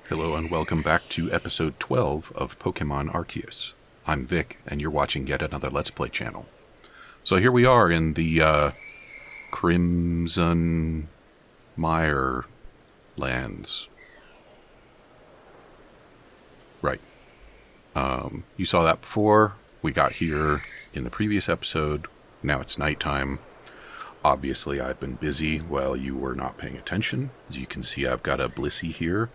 Hello and welcome back to episode 12 of Pokemon Arceus. I'm Vic, and you're watching yet another Let's Play channel. So here we are in the Crimson Mire lands. Right. You saw that before. We got here in the previous episode. Now it's nighttime. Obviously, I've been busy while you were not paying attention. As you can see, I've got a Blissey here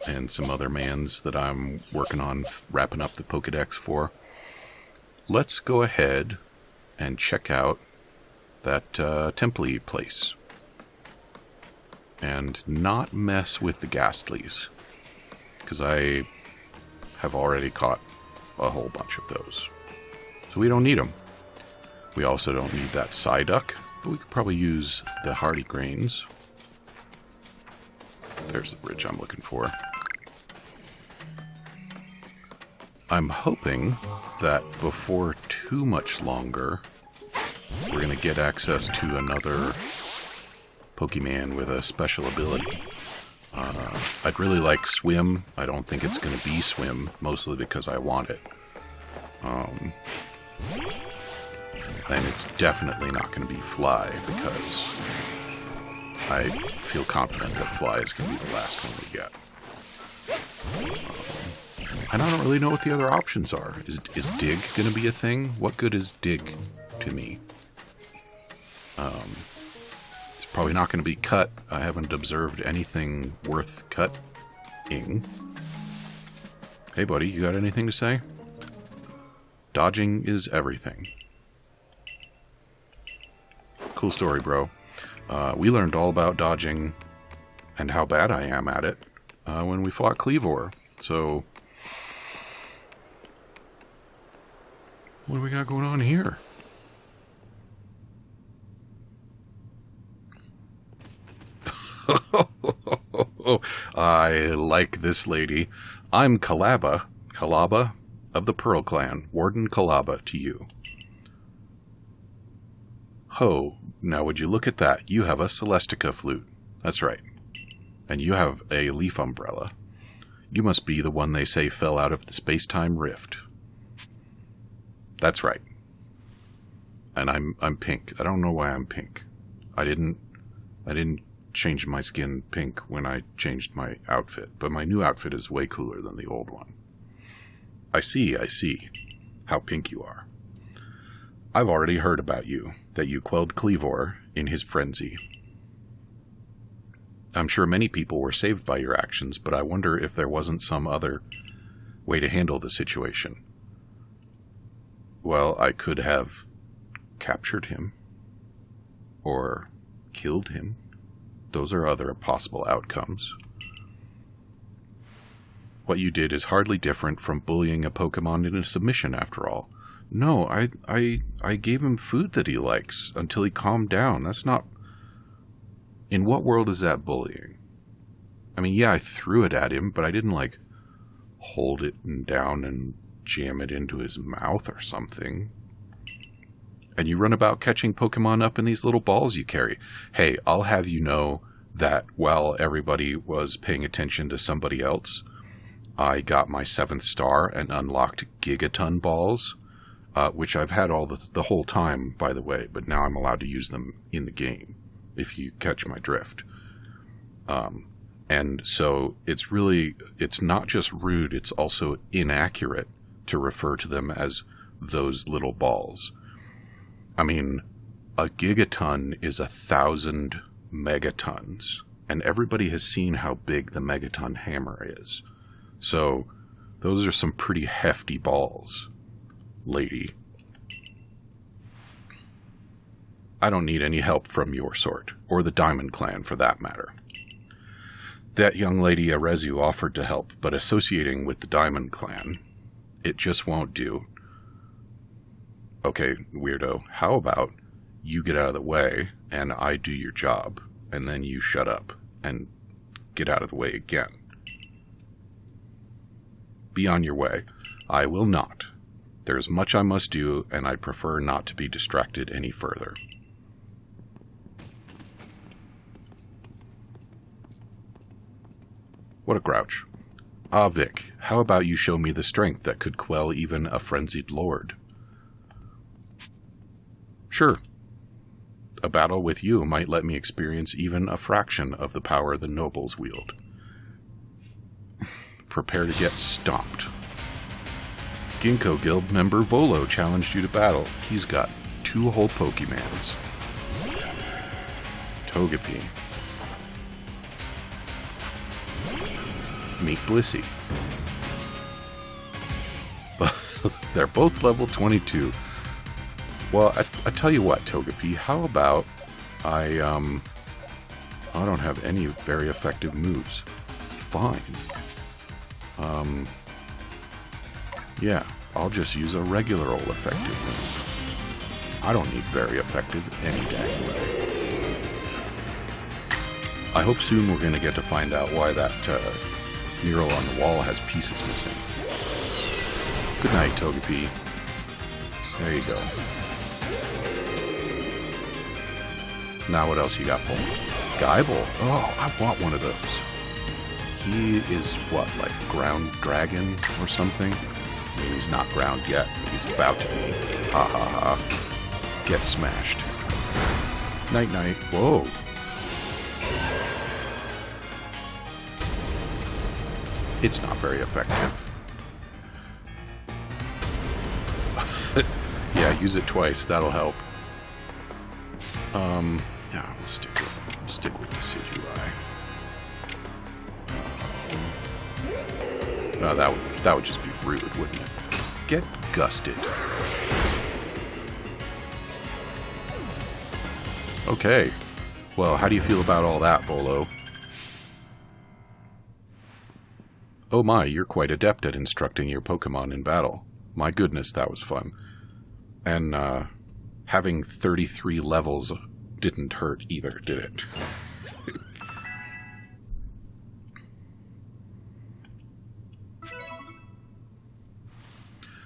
and some other mans that I'm working on wrapping up the Pokedex for. Let's go ahead and check out that Temple place and not mess with the Ghastlies, because I have already caught a whole bunch of those. So we don't need them. We also don't need that Psyduck, but we could probably use the Hardy Grains. There's the bridge I'm looking for. I'm hoping that before too much longer, we're going to get access to another Pokemon with a special ability. I'd really like Swim. I don't think it's going to be Swim, mostly because I want it. And it's definitely not going to be Fly, because I feel confident that Fly is going to be the last one we get. And I don't really know what the other options are. Is Dig going to be a thing? What good is Dig to me? It's probably not going to be Cut. I haven't observed anything worth cutting. Hey buddy, you got anything to say? Dodging is everything. Cool story, bro. We learned all about dodging and how bad I am at it when we fought Cleavor. So, what do we got going on here? I like this lady. I'm Calaba of the Pearl Clan. Warden Calaba to you. Ho, now would you look at that? You have a Celestica flute. That's right. And you have a leaf umbrella. You must be the one they say fell out of the space-time rift. That's right. And I'm pink. I don't know why I'm pink. I didn't change my skin pink when I changed my outfit, but my new outfit is way cooler than the old one. I see how pink you are. I've already heard about you, that you quelled Cleavor in his frenzy. I'm sure many people were saved by your actions, but I wonder if there wasn't some other way to handle the situation. Well, I could have captured him, or killed him. Those are other possible outcomes. What you did is hardly different from bullying a Pokemon into submission, after all. No, I gave him food that he likes until he calmed down. That's not... In what world is that bullying? I mean, yeah, I threw it at him, but I didn't, like, hold it down and jam it into his mouth or something. And you run about catching Pokemon up in these little balls you carry. Hey, I'll have you know that while everybody was paying attention to somebody else, I got my 7th star and unlocked Gigaton balls, which I've had all the whole time, by the way, but now I'm allowed to use them in the game, if you catch my drift. And so it's not just rude, it's also inaccurate to refer to them as those little balls. I mean, a gigaton is 1,000 megatons, and everybody has seen how big the megaton hammer is. So, those are some pretty hefty balls, lady. I don't need any help from your sort, or the Diamond Clan for that matter. That young lady Arezu offered to help, but associating with the Diamond Clan, it just won't do. Okay, weirdo, how about you get out of the way, and I do your job, and then you shut up, and get out of the way again. Be on your way. I will not. There's much I must do, and I prefer not to be distracted any further. What a grouch. Ah, Vic, how about you show me the strength that could quell even a frenzied lord? Sure. A battle with you might let me experience even a fraction of the power the nobles wield. Prepare to get stomped. Ginkgo Guild member Volo challenged you to battle. He's got 2 whole Pokemans. Togepi. Meet Blissey. They're both level 22. Well, I tell you what, Togepi, how about I don't have any very effective moves. Fine. Yeah, I'll just use a regular old effective move. I don't need very effective any dang way. I hope soon we're going to get to find out why that mural on the wall has pieces missing. Good night, Togepi. There you go. Now what else you got for me? Geibel. Oh, I want one of those. He is what, like ground dragon or something? I mean, he's not ground yet, but he's about to be. Ha ha ha. Get smashed. Night night. Whoa. It's not very effective. Yeah, use it twice. That'll help. Yeah, we'll stick with Decidueye. No, that would just be rude, wouldn't it? Get gusted. Okay. Well, how do you feel about all that, Volo? Oh my, you're quite adept at instructing your Pokemon in battle. My goodness, that was fun. And, having 33 levels didn't hurt either, did it?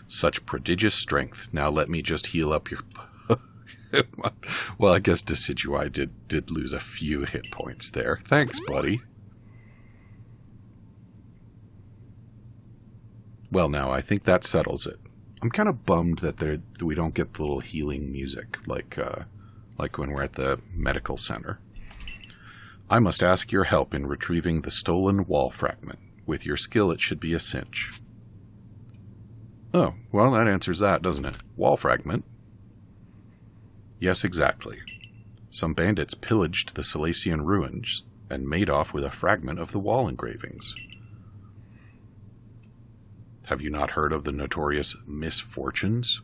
Such prodigious strength. Now let me just heal up your... Well, I guess Decidueye did lose a few hit points there. Thanks, buddy. Well, now, I think that settles it. I'm kind of bummed that we don't get the little healing music, like when we're at the medical center. I must ask your help in retrieving the stolen wall fragment. With your skill, it should be a cinch. Oh, well, that answers that, doesn't it? Wall fragment? Yes, exactly. Some bandits pillaged the Salacian ruins and made off with a fragment of the wall engravings. Have you not heard of the notorious Misfortunes?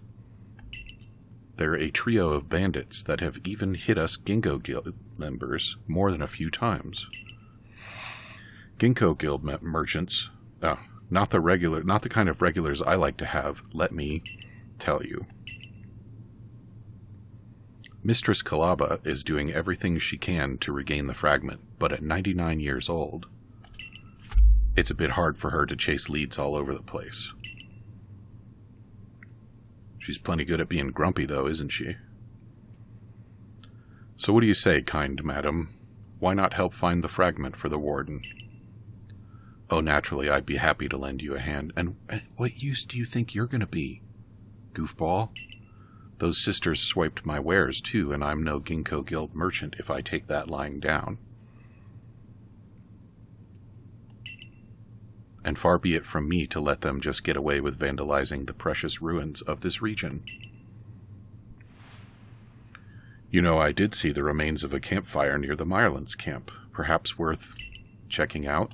They're a trio of bandits that have even hit us Ginkgo Guild members more than a few times. Ginkgo Guild merchants, not the kind of regulars I like to have, let me tell you. Mistress Kalaba is doing everything she can to regain the fragment, but at 99 years old, it's a bit hard for her to chase leads all over the place. She's plenty good at being grumpy, though, isn't she? So what do you say, kind madam? Why not help find the fragment for the warden? Oh, naturally, I'd be happy to lend you a hand. And what use do you think you're going to be? Goofball? Those sisters swiped my wares, too, and I'm no Ginkgo Guild merchant if I take that lying down. And far be it from me to let them just get away with vandalizing the precious ruins of this region. You know, I did see the remains of a campfire near the Myrlands camp. Perhaps worth checking out.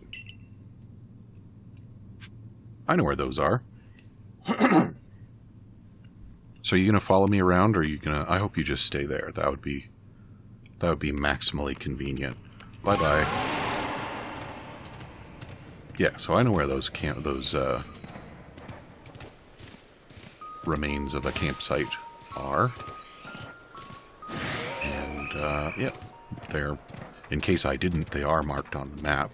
I know where those are. So are you going to follow me around, or are you going to... I hope you just stay there. That would be maximally convenient. Bye-bye. Yeah, so I know where those remains of a campsite are. And, yeah, they're... In case I didn't, they are marked on the map.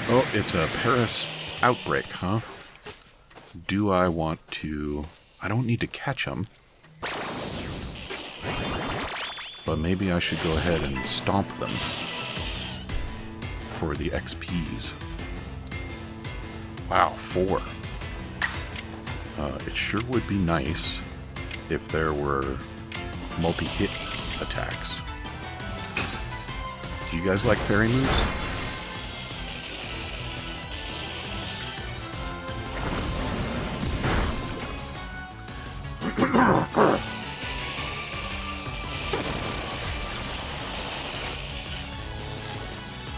Oh, it's a Paris outbreak, huh? Do I want to... I don't need to catch them. But maybe I should go ahead and stomp them for the XPs. Wow, 4. It sure would be nice if there were multi-hit attacks. Do you guys like fairy moves?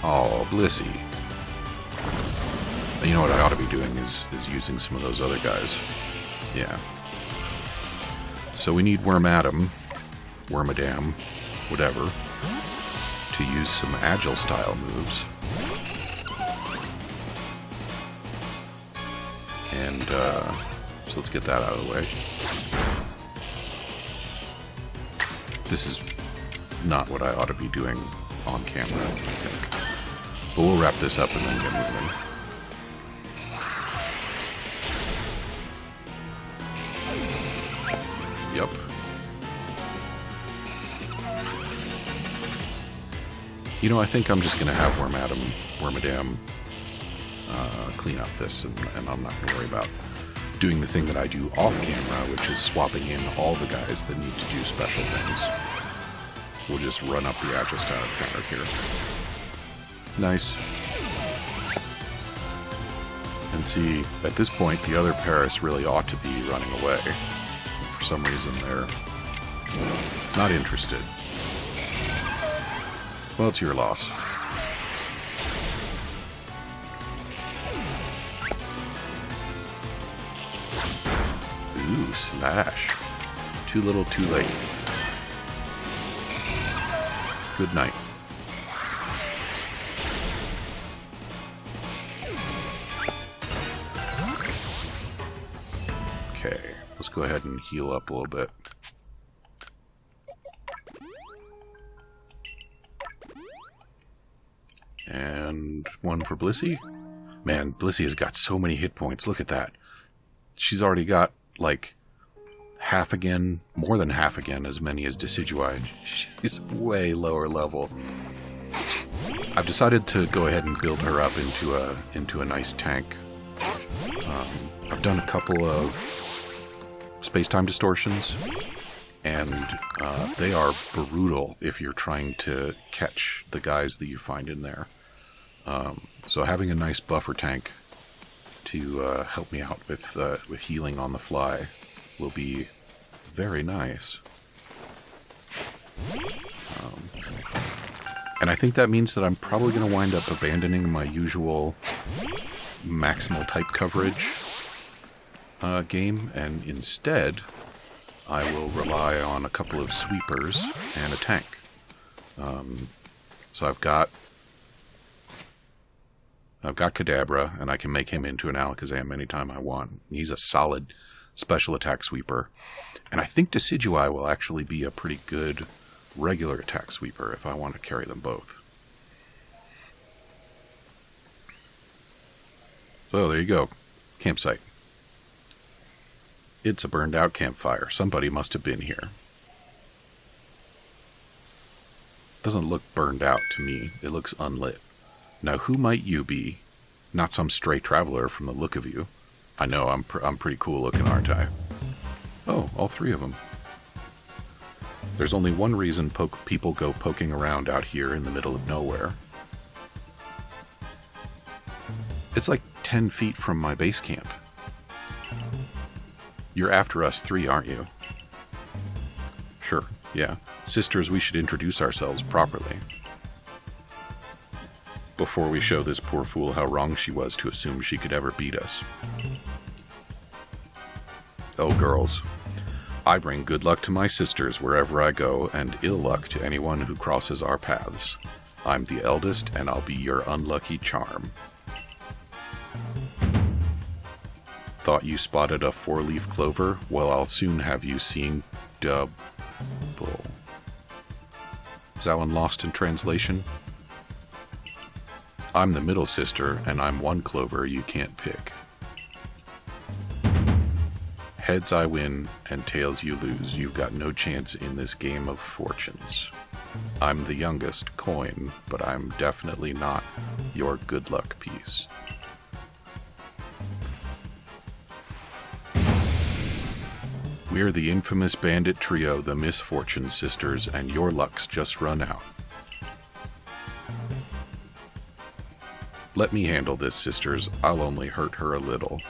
Oh, Blissey. You know what I ought to be doing is using some of those other guys. Yeah. So we need Wormadam, whatever, to use some agile style moves. And so let's get that out of the way. This is not what I ought to be doing on camera, I think. But we'll wrap this up and then get moving. Yep. You know, I think I'm just going to have Wormadam clean up this, and I'm not going to worry about doing the thing that I do off camera, which is swapping in all the guys that need to do special things. We'll just run up the agile style counter here. Nice. And see, at this point, the other Paris really ought to be running away. For some reason, they're not interested. Well, it's your loss. Ooh, slash. Too little, too late. Good night. Okay, let's go ahead and heal up a little bit. And one for Blissey. Man, Blissey has got so many hit points. Look at that. She's already got, like, half again, more than half again, as many as Decidueye. She's way lower level. I've decided to go ahead and build her up into a nice tank. I've done a couple of space-time distortions, and they are brutal if you're trying to catch the guys that you find in there. So having a nice buffer tank to help me out with healing on the fly will be very nice. And I think that means that I'm probably going to wind up abandoning my usual maximal type coverage game, and instead I will rely on a couple of sweepers and a tank. So I've got Kadabra, and I can make him into an Alakazam anytime I want. He's a solid special attack sweeper. And I think Decidueye will actually be a pretty good regular attack sweeper if I want to carry them both. So there you go. Campsite. It's a burned out campfire. Somebody must have been here. Doesn't look burned out to me. It looks unlit. Now, who might you be? Not some stray traveler from the look of you. I know, I'm pretty cool looking, aren't I? Oh, all three of them. There's only one reason people go poking around out here in the middle of nowhere. It's like 10 feet from my base camp. You're after us three, aren't you? Sure, yeah. Sisters, we should introduce ourselves properly. Before we show this poor fool how wrong she was to assume she could ever beat us. Oh, girls. I bring good luck to my sisters wherever I go, and ill luck to anyone who crosses our paths. I'm the eldest, and I'll be your unlucky charm. Thought you spotted a 4-leaf clover? Well, I'll soon have you seeing double. Is that one lost in translation? I'm the middle sister, and I'm one clover you can't pick. Heads I win, and tails you lose. You've got no chance in this game of fortunes. I'm the youngest coin, but I'm definitely not your good luck piece. We're the infamous bandit trio, the Misfortune Sisters, and your luck's just run out. Let me handle this, sisters. I'll only hurt her a little.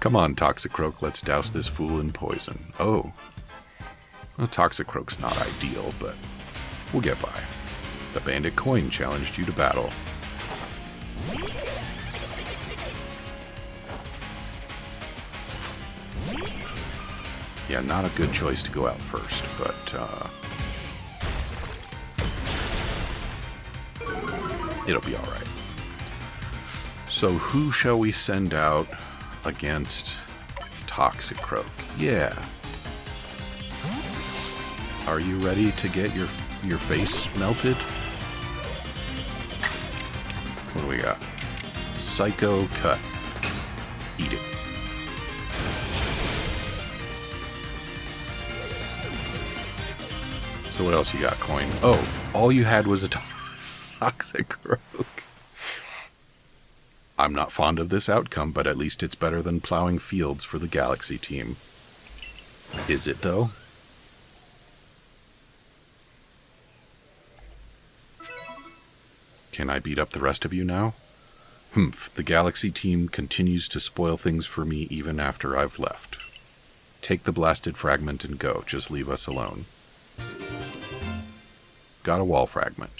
Come on, Toxicroak, let's douse this fool in poison. Oh. Well, Toxicroak's not ideal, but we'll get by. The bandit coin challenged you to battle. Yeah, not a good choice to go out first, but it'll be alright. So who shall we send out against Toxicroak? Yeah. Are you ready to get your face melted? What do we got? Psycho Cut. Eat it. So what else you got, Coin? Oh, all you had was a Toxicroak. I'm not fond of this outcome, but at least it's better than plowing fields for the Galaxy team. Is it, though? Can I beat up the rest of you now? Humph, the Galaxy team continues to spoil things for me even after I've left. Take the blasted fragment and go. Just leave us alone. Got a wall fragment.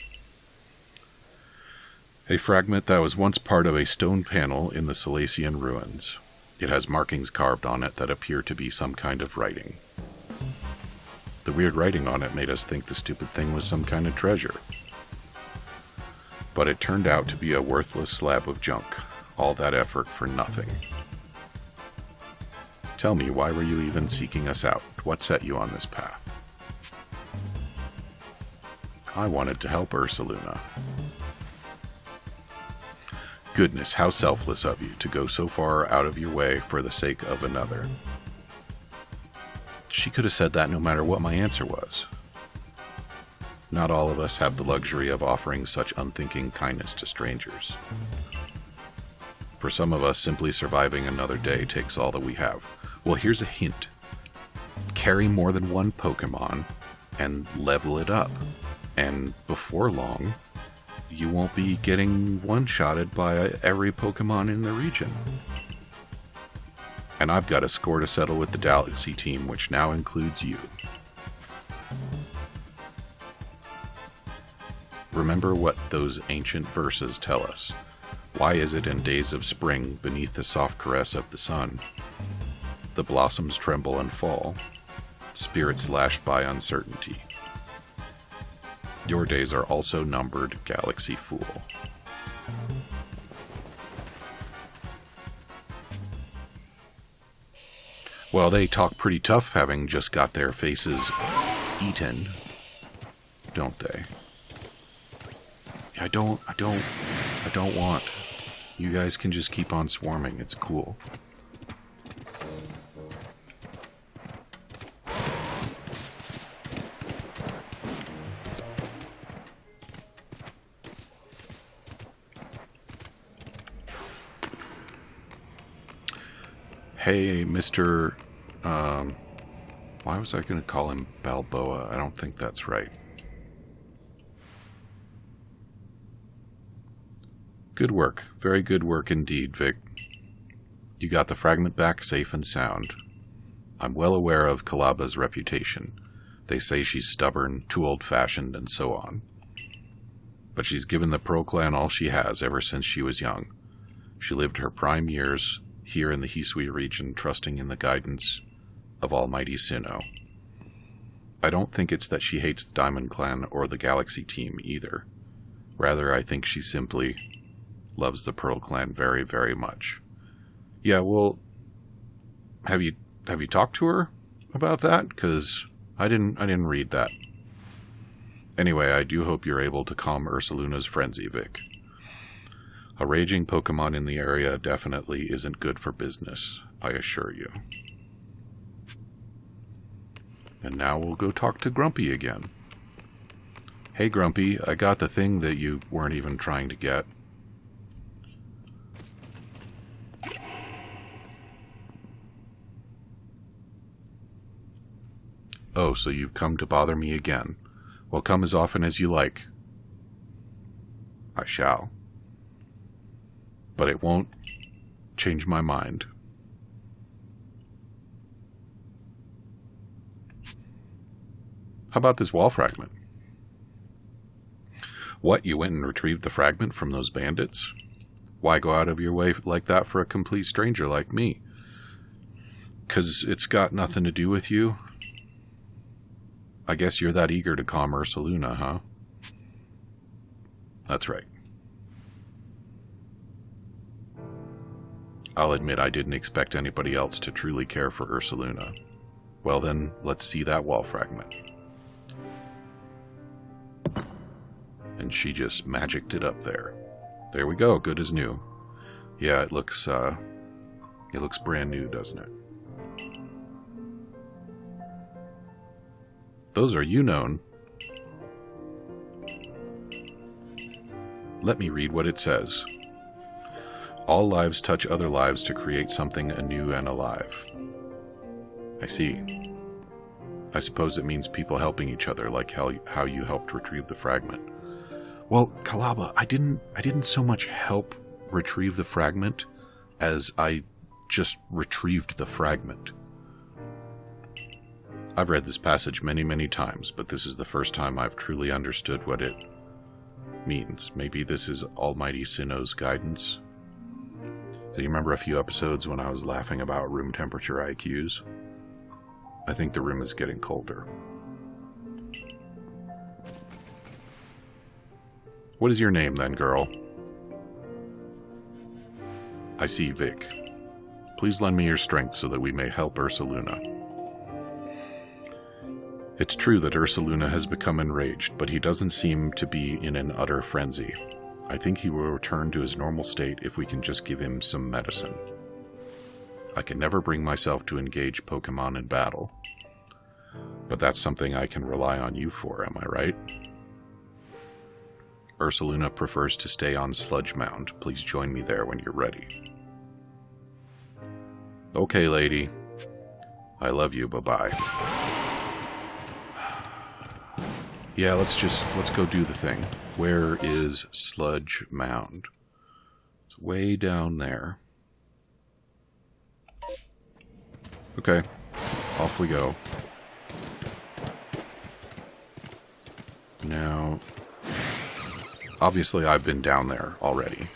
A fragment that was once part of a stone panel in the Silesian ruins. It has markings carved on it that appear to be some kind of writing. The weird writing on it made us think the stupid thing was some kind of treasure. But it turned out to be a worthless slab of junk. All that effort for nothing. Tell me, why were you even seeking us out? What set you on this path? I wanted to help Ursaluna. Goodness, how selfless of you to go so far out of your way for the sake of another. She could have said that no matter what my answer was. Not all of us have the luxury of offering such unthinking kindness to strangers. For some of us, simply surviving another day takes all that we have. Well, here's a hint. Carry more than one Pokemon and level it up. And before long, you won't be getting one-shotted by every Pokemon in the region. And I've got a score to settle with the Galaxy team, which now includes you. Remember what those ancient verses tell us. Why is it in days of spring, beneath the soft caress of the sun, the blossoms tremble and fall, spirits lashed by uncertainty? Your days are also numbered, Galaxy Fool. Well, they talk pretty tough, having just got their faces eaten, don't they? I don't want. You guys can just keep on swarming. It's cool. Hey, Mr. Why was I going to call him Balboa? I don't think that's right. Good work. Very good work indeed, Vic. You got the fragment back safe and sound. I'm well aware of Calaba's reputation. They say she's stubborn, too old-fashioned, and so on. But she's given the Pearl Clan all she has ever since she was young. She lived her prime years here in the Hisui region, trusting in the guidance of Almighty Sinnoh. I don't think it's that she hates the Diamond Clan or the Galaxy team either. Rather, I think she simply loves the Pearl Clan very, very much. Yeah, well, have you talked to her about that? Because I didn't read that. Anyway, I do hope you're able to calm Ursaluna's frenzy, Vic. A raging Pokemon in the area definitely isn't good for business, I assure you. And now we'll go talk to Grumpy again. Hey Grumpy, I got the thing that you weren't even trying to get. Oh, so you've come to bother me again. Well, come as often as you like. I shall. But it won't change my mind. How about this wall fragment? What, you went and retrieved the fragment from those bandits? Why go out of your way like that for a complete stranger like me? 'Cause it's got nothing to do with you? I guess you're that eager to calm Ursaluna, huh? That's right. I'll admit I didn't expect anybody else to truly care for Ursaluna. Well then, let's see that wall fragment. And she just magicked it up there. There we go, good as new. Yeah, it looks brand new, doesn't it? Those are Unone. Let me read what it says. All lives touch other lives to create something anew and alive. I see. I suppose it means people helping each other, like how you helped retrieve the fragment. Well, Kalaba, I didn't so much help retrieve the fragment as I just retrieved the fragment. I've read this passage many, many times, but this is the first time I've truly understood what it means. Maybe this is Almighty Sinnoh's guidance. So you remember a few episodes when I was laughing about room temperature IQs? I think the room is getting colder. What is your name then, girl? I see, Vic. Please lend me your strength so that we may help Ursaluna. It's true that Ursaluna has become enraged, but he doesn't seem to be in an utter frenzy. I think he will return to his normal state if we can just give him some medicine. I can never bring myself to engage Pokemon in battle. But that's something I can rely on you for, am I right? Ursaluna prefers to stay on Sludge Mound. Please join me there when you're ready. Okay, lady. I love you, bye-bye. Yeah, let's go do the thing. Where is Sludge Mound? It's way down there. Okay, off we go. Now, obviously I've been down there already.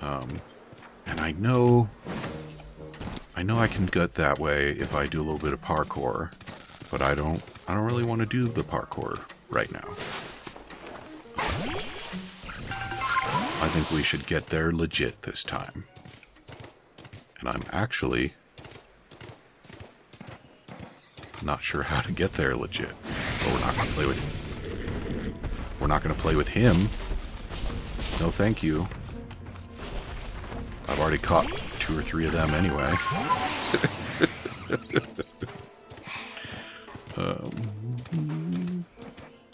And I know I can get that way if I do a little bit of parkour, but I don't really want to do the parkour right now. I think we should get there legit this time. And I'm actually not sure how to get there legit. But we're not going to play with him. No thank you. I've already caught 2 or 3 of them anyway.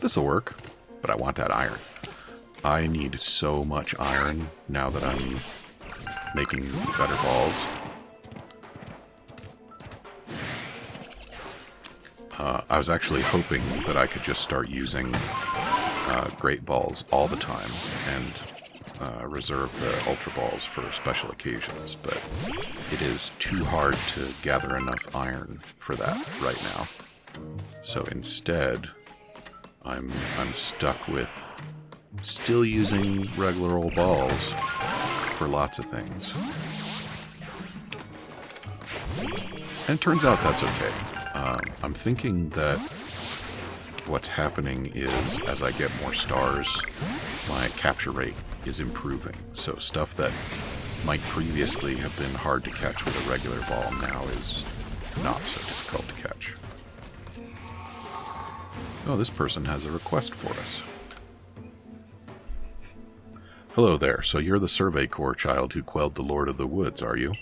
This'll work, but I want that iron. I need so much iron now that I'm making better balls. I was actually hoping that I could just start using great balls all the time and reserve the ultra balls for special occasions, but it is too hard to gather enough iron for that right now. So instead, I'm stuck with still using regular old balls for lots of things. And it turns out that's okay. I'm thinking that what's happening is, as I get more stars, my capture rate is improving. So stuff that might previously have been hard to catch with a regular ball now is not so difficult to catch. Oh, this person has a request for us. Hello there, so you're the Survey Corps child who quelled the Lord of the Woods, are you?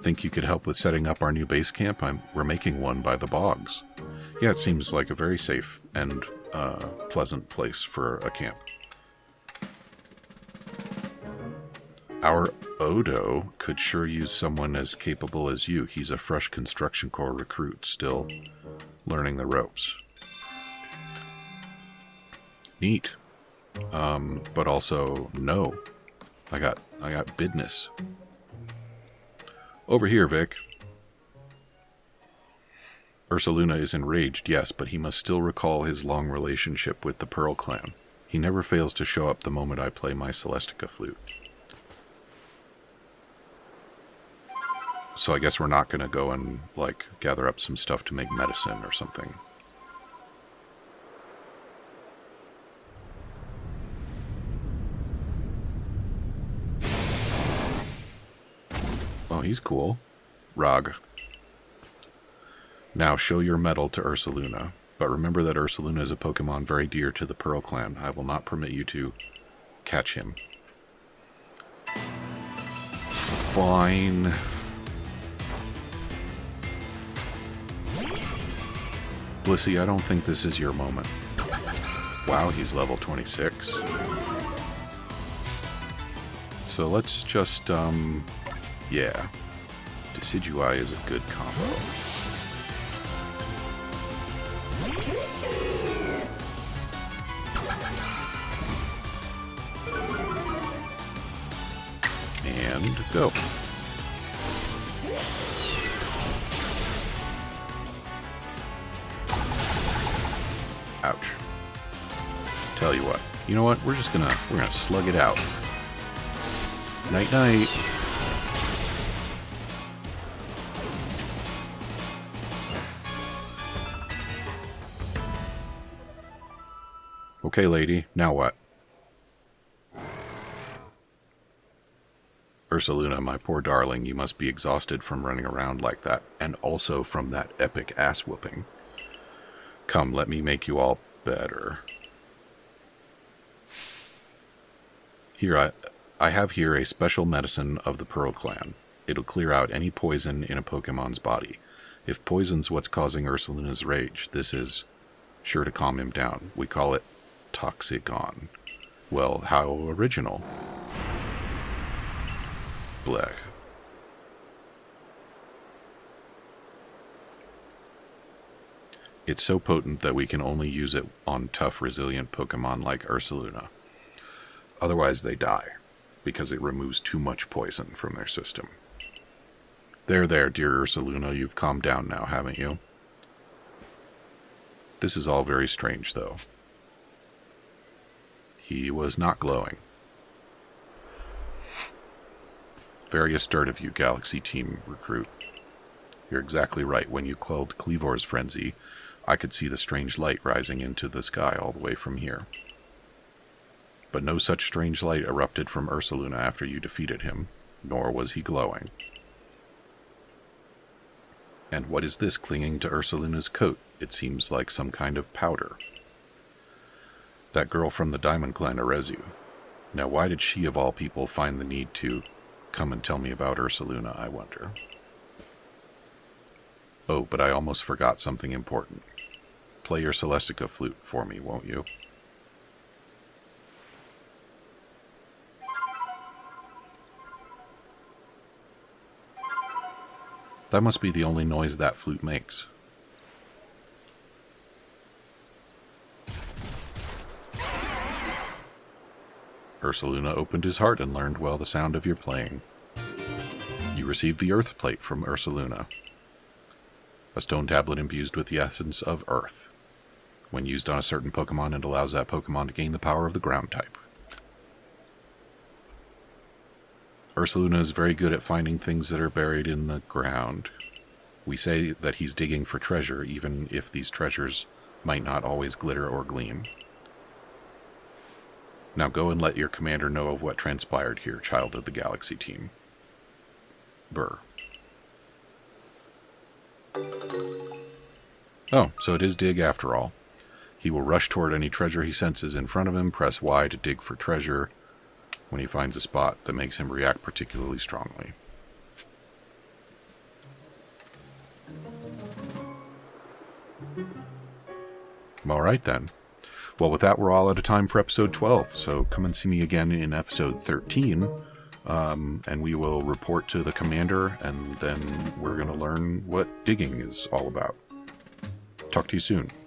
Think you could help with setting up our new base camp? We're making one by the bogs. Yeah, it seems like a very safe and pleasant place for a camp. Our Odo could sure use someone as capable as you. He's a fresh Construction Corps recruit still. learning the ropes. Neat. But also, no. I got business. Over here, Vic. Ursaluna is enraged, yes, but he must still recall his long relationship with the Pearl Clan. He never fails to show up the moment I play my Celestica flute. So I guess we're not going to go and, like, gather up some stuff to make medicine or something. Oh, he's cool. Rog. Now show your mettle to Ursaluna. But remember that Ursaluna is a Pokemon very dear to the Pearl Clan. I will not permit you to catch him. Fine. Blissey, I don't think this is your moment. Wow, he's level 26. So let's just, yeah. Decidueye is a good combo. And go. Ouch. Tell you what. You know what? We're gonna slug it out. Night night. Okay, lady. Now what? Ursaluna, my poor darling, you must be exhausted from running around like that, and also from that epic ass-whooping. Come, let me make you all better. Here, I have here a special medicine of the Pearl Clan. It'll clear out any poison in a Pokemon's body. If poison's what's causing Ursaluna's rage, this is sure to calm him down. We call it Toxicon. Well, how original. Black. It's so potent that we can only use it on tough, resilient Pokemon like Ursaluna. Otherwise they die, because it removes too much poison from their system. There, dear Ursaluna, you've calmed down now, haven't you? This is all very strange, though. He was not glowing. Very astute of you, Galaxy Team Recruit. You're exactly right. When you quelled Kleavor's frenzy, I could see the strange light rising into the sky all the way from here. But no such strange light erupted from Ursaluna after you defeated him, nor was he glowing. And what is this clinging to Ursaluna's coat? It seems like some kind of powder. That girl from the Diamond Clan, Arezu. Now why did she, of all people, find the need to come and tell me about Ursaluna, I wonder? Oh, but I almost forgot something important. Play your Celestica flute for me, won't you? That must be the only noise that flute makes. Ursaluna opened his heart and learned well the sound of your playing. You received the Earth Plate from Ursaluna. A stone tablet imbued with the essence of Earth. When used on a certain Pokemon, it allows that Pokemon to gain the power of the ground type. Ursaluna is very good at finding things that are buried in the ground. We say that he's digging for treasure, even if these treasures might not always glitter or gleam. Now go and let your commander know of what transpired here, child of the Galaxy Team. Burr. Oh, so it is dig after all. He will rush toward any treasure he senses in front of him, press Y to dig for treasure when he finds a spot that makes him react particularly strongly. Alright then. Well, with that, we're all out of time for episode 12, so come and see me again in episode 13, and we will report to the commander, and then we're going to learn what digging is all about. Talk to you soon.